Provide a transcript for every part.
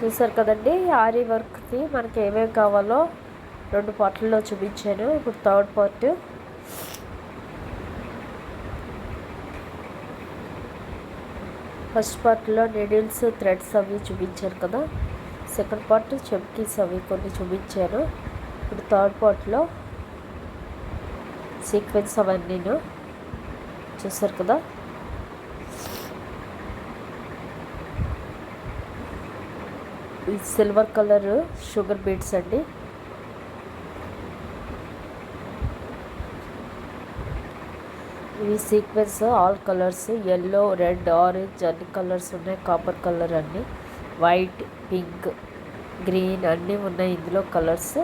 చూసారు కదండి, ఆరీ వర్క్కి మనకి ఏమేమి కావాలో 2 పార్ట్లలో చూపించాను. ఇప్పుడు థర్డ్ పార్ట్. ఫస్ట్ పార్ట్లో నీడిల్స్, థ్రెడ్స్ అవి చూపించాను కదా. సెకండ్ పార్ట్ చెమ్కీస్ అవి కొన్ని చూపించాను. ఇప్పుడు థర్డ్ పార్ట్లో సీక్వెన్స్ అవన్నీను చూసారు కదా. ఈ సిల్వర్ కలర్ షుగర్ బీడ్స్ అండి. ఇవి sequence all colours, yellow, red, orange అన్ని కలర్స్ ఉన్నాయి. కాపర్ కలర్ అన్నీ, వైట్, పింక్, గ్రీన్ అన్నీ ఉన్నాయి ఇందులో కలర్స్.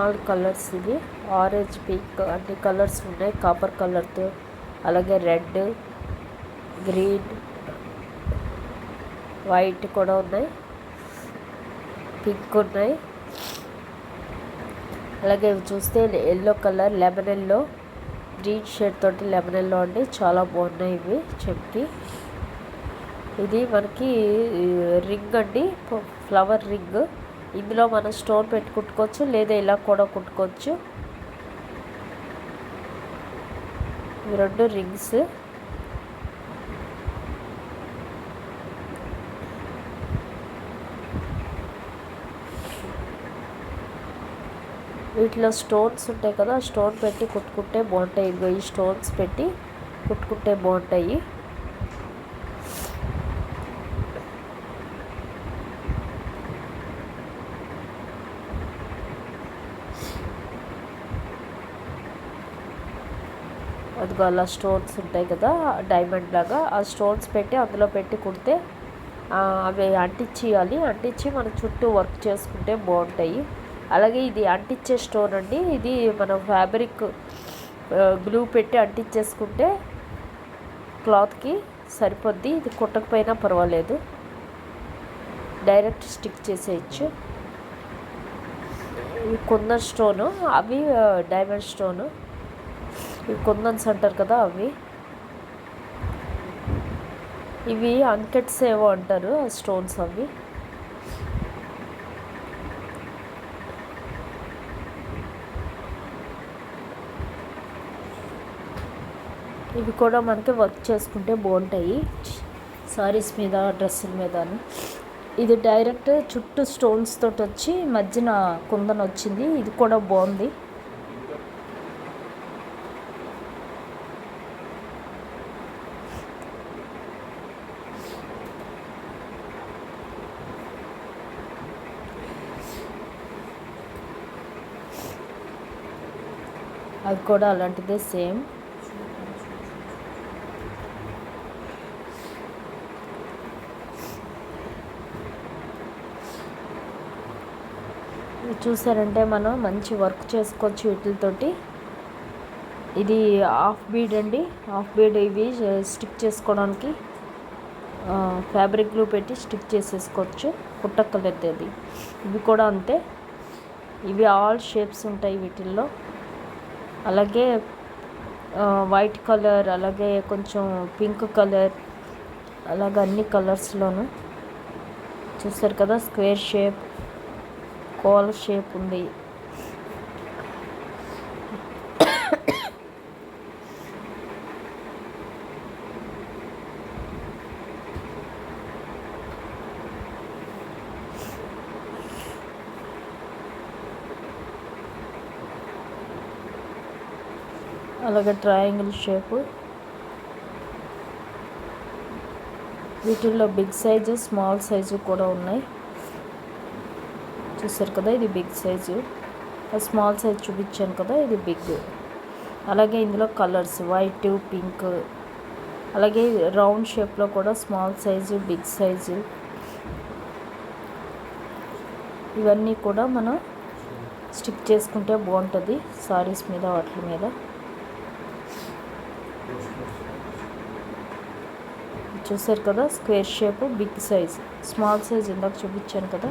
ఆల్ కలర్స్ ఇవి ఆరెంజ్, పింక్ అన్ని కలర్స్ ఉన్నాయి కాపర్ కలర్తో. అలాగే రెడ్, గ్రీన్, వైట్ కూడా ఉన్నాయి, పింక్ ఉన్నాయి. అలాగే ఇవి చూస్తే yellow colour lemon yellow, green shade తోటి లెమన్ ఎల్లో అండి. చాలా బాగున్నాయి ఇవి చెమ్కి. ఇది మనకి రింగ్ అండి, ఫ్లవర్ రింగ్. ఇందులో మనం స్టోన్ పెట్టి కుట్టుకోవచ్చు, లేదా ఇలా కూడా కుట్టుకోవచ్చు. ఇవి 2 రింగ్స్. వీటిలో స్టోన్స్ ఉంటాయి కదా, స్టోన్ పెట్టి కుట్టుకుంటే బాగుంటాయి. ఇదిగో ఈ స్టోన్స్ పెట్టి కుట్టుకుంటే బాగుంటాయి. అదిగో అలా స్టోన్స్ ఉంటాయి కదా డైమండ్ లాగా, ఆ స్టోన్స్ పెట్టి అందులో పెట్టి కుడితే అవి అంటించేయాలి. అంటించి మన చుట్టూ వర్క్ చేసుకుంటే బాగుంటాయి. అలాగే ఇది అంటించే స్టోన్ అండి. ఇది మనం ఫ్యాబ్రిక్ గ్లూ పెట్టి అంటించేసుకుంటే క్లాత్కి సరిపోద్ది. ఇది కుట్టకపోయినా పర్వాలేదు, డైరెక్ట్ స్టిక్ చేసేయచ్చు. ఇవి కుందన్ స్టోను, అవి డైమండ్ స్టోను. ఇవి కుందన్స్ అంటారు కదా అవి. ఇవి అంకెట్స్ ఏవో అంటారు ఆ స్టోన్స్ అవి. ఇవి కూడా మనకి వర్క్ చేసుకుంటే బాగుంటాయి సారీస్ మీద, డ్రెస్సుల మీద. ఇది డైరెక్ట్ చుట్టూ స్టోన్స్ తోటి వచ్చి మధ్యన కుందన్ వచ్చింది. ఇది కూడా బాగుంది. అది కూడా అలాంటిదే సేమ్. చూసారంటే మనం మంచి వర్క్ చేసుకోవచ్చు వీటితోటి. ఇది హాఫ్ బీడ్ అండి, హాఫ్ బీడ్. ఇవి స్టిక్ చేసుకోవడానికి ఫ్యాబ్రిక్ గ్లూ పెట్టి స్టిక్ చేసేసుకోవచ్చు, కుట్టక్కర్లేదు. అది ఇవి కూడా అంతే. ఇవి ఆల్ షేప్స్ ఉంటాయి వీటిల్లో. అలాగే వైట్ కలర్, అలాగే కొంచెం పింక్ కలర్, అలాగే అన్ని కలర్స్లోనూ చూస్తారు కదా. స్క్వేర్ షేప్, కోల షేప్ ఉంది. అలాగే ట్రయాంగిల్ షేపు. వీటిల్లో బిగ్ సైజు, స్మాల్ సైజు కూడా ఉన్నాయి. చూసారు కదా, ఇది బిగ్ సైజు. స్మాల్ సైజ్ చూపించాను కదా, ఇది బిగ్. అలాగే ఇందులో కలర్స్ వైట్, పింక్, అలాగే రౌండ్ షేప్లో కూడా స్మాల్ సైజు, బిగ్ సైజు, ఇవన్నీ కూడా మనం స్టిక్ చేసుకుంటే బాగుంటుంది సారీస్ మీద, వాటి మీద. చూసారు కదా, square shape, big size, small size ఇందాక చూపించాను కదా.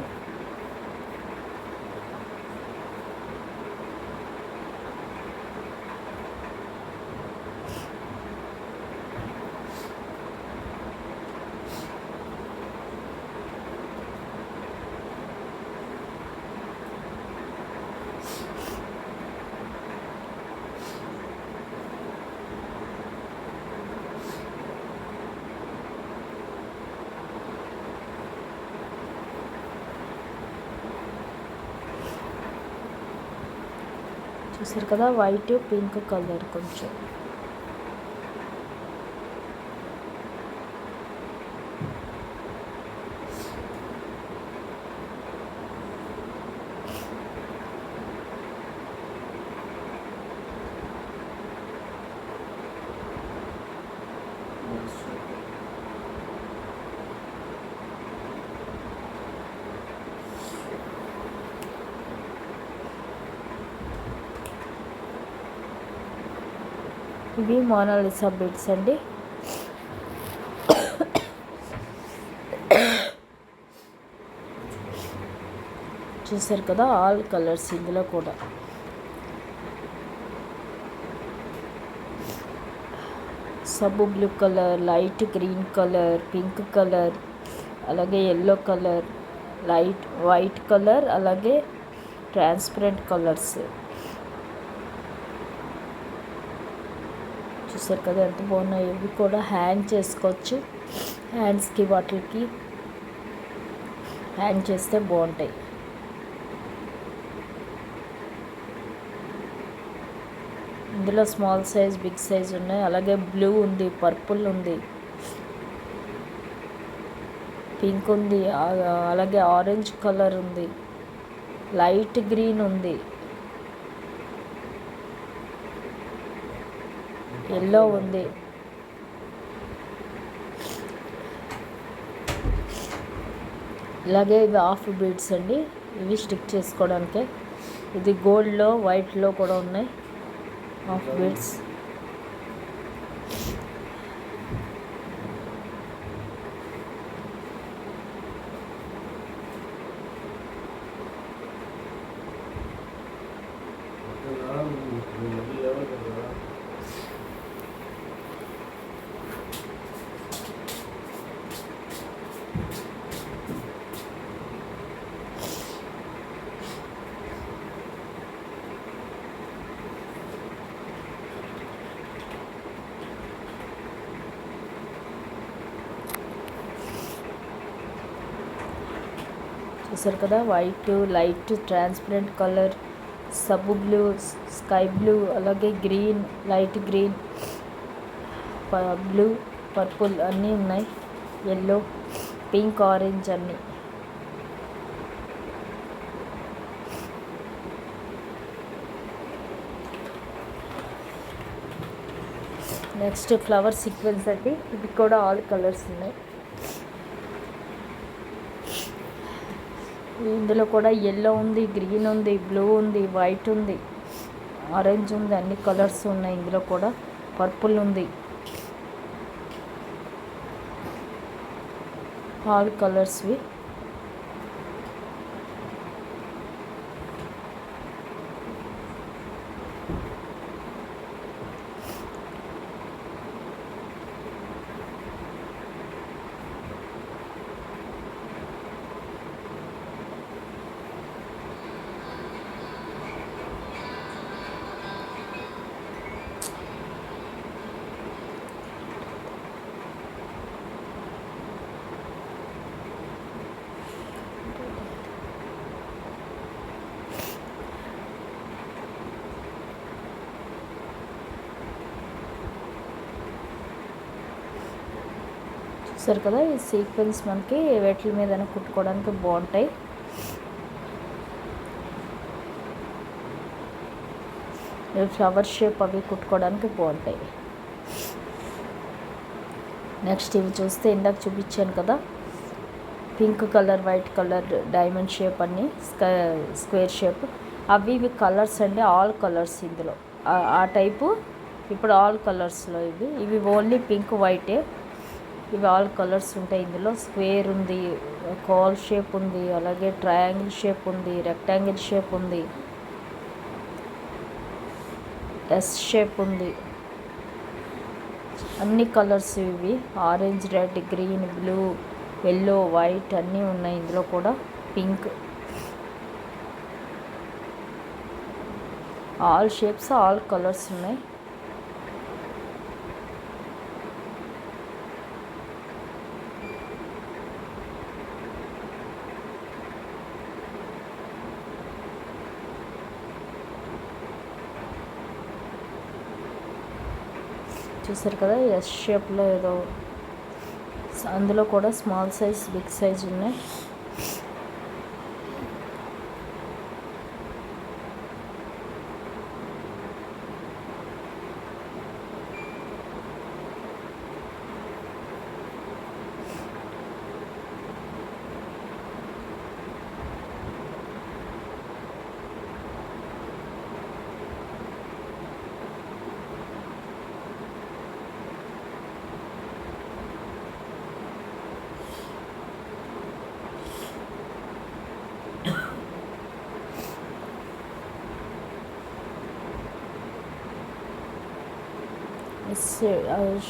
చూసారు కదా, వైట్ పింక్ కలర్ కొంచెం. ఇవి మోనాలిసా బీడ్స్ అండి. చూసారు కదా, ఆల్ కలర్స్ ఇందులో కూడా. సబ్బు blue colour, light green colour, pink colour, అలాగే yellow colour, light white colour, అలాగే ట్రాన్స్పరెంట్ కలర్స్. చూసారు కదా ఎంత బాగున్నాయి. ఇవి కూడా హ్యాంగ్ చేసుకోవచ్చు, హ్యాండ్స్కి వాటికి హ్యాంగ్ చేస్తే బాగుంటాయి. ఇందులో స్మాల్ సైజ్, బిగ్ సైజ్ ఉన్నాయి. అలాగే బ్లూ ఉంది, పర్పుల్ ఉంది, పింక్ ఉంది, అలాగే ఆరెంజ్ కలర్ ఉంది, లైట్ గ్రీన్ ఉంది, ఎల్లో ఉంది. ఇలాగే ఇవి హాఫ్ బీడ్స్ అండి, ఇవి స్టిక్ చేసుకోవడానికే. ఇది గోల్డ్లో, వైట్లో కూడా ఉన్నాయి హాఫ్ బీడ్స్. చూసారు కదా, వైట్, లైట్ ట్రాన్స్పరెంట్ కలర్, సబ్బు బ్లూ, స్కై బ్లూ, అలాగే green, light green, blue, purple అన్నీ ఉన్నాయి. ఎల్లో, పింక్, ఆరెంజ్ అన్నీ. నెక్స్ట్ ఫ్లవర్ సీక్వెన్స్ అండి, ఇది కూడా ఆల్ కలర్స్ ఉన్నాయి. ఇందులో కూడా ఎల్లో ఉంది, గ్రీన్ ఉంది, బ్లూ ఉంది, వైట్ ఉంది, ఆరెంజ్ ఉంది, అన్ని కలర్స్ ఉన్నాయి. ఇందులో కూడా పర్పుల్ ఉంది, ఆల్ కలర్స్వి. చూసారు కదా, ఈ సీక్వెన్స్ మనకి వేట్ల మీద కుట్టుకోవడానికి బాగుంటాయి. ఫ్లవర్ షేప్ అవి కుట్టుకోవడానికి బాగుంటాయి. నెక్స్ట్ ఇవి చూస్తే ఇందాక చూపించాను కదా, pink colour, white colour, diamond shape అన్నీ, స్క్వేర్ షేప్, అవి ఇవి కలర్స్ అండి, ఆల్ కలర్స్ ఇందులో. ఆ టైపు ఇప్పుడు ఆల్ కలర్స్లో ఇవి ఓన్లీ పింక్, వైటే. ఇవి ఆల్ కలర్స్ ఉంటాయి ఇందులో. స్క్వేర్ ఉంది, కాల్ షేప్ ఉంది, అలాగే ట్రయాంగిల్ షేప్ ఉంది, రెక్టాంగిల్ షేప్ ఉంది, ఎస్ షేప్ ఉంది. అన్ని కలర్స్ ఇవి. Orange, red, green, blue, yellow, white అన్నీ ఉన్నాయి ఇందులో కూడా. Pink, all shapes, all colours ఉన్నాయి. చూసారు కదా, ఎస్ షేప్లో ఏదో. అందులో కూడా స్మాల్ సైజ్, బిగ్ సైజ్ ఉన్నాయి.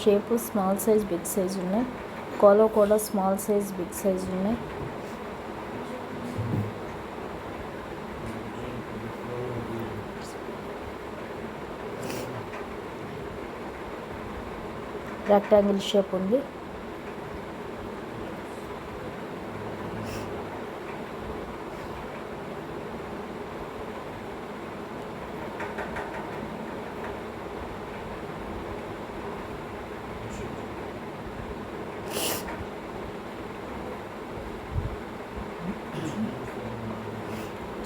Shape small size, big size ఉన్నాయి. కోలో కూడా స్మాల్ సైజ్, బిగ్ సైజ్ ఉన్నాయి. రెక్టాంగిల్ షేప్ ఉంది.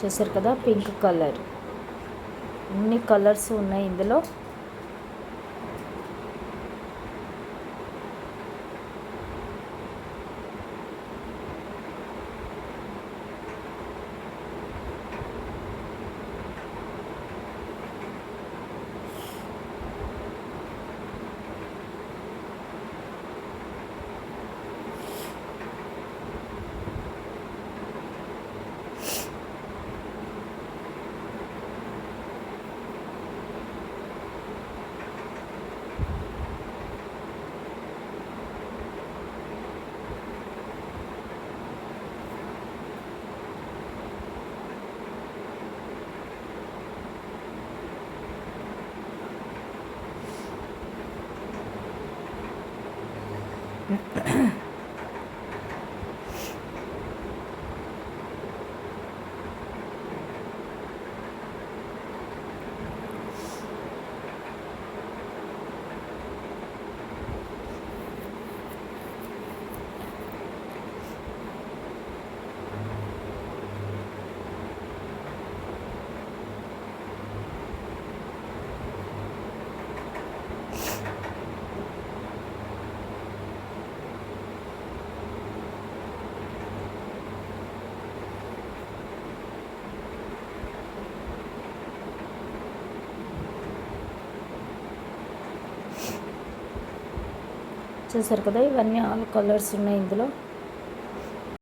చూసారు కదా, పింక్ కలర్. అన్ని కలర్స్ ఉన్నాయి ఇందులో. చూసారు కదా, ఇవన్నీ ఆల్ కలర్స్ ఉన్నాయి ఇందులో.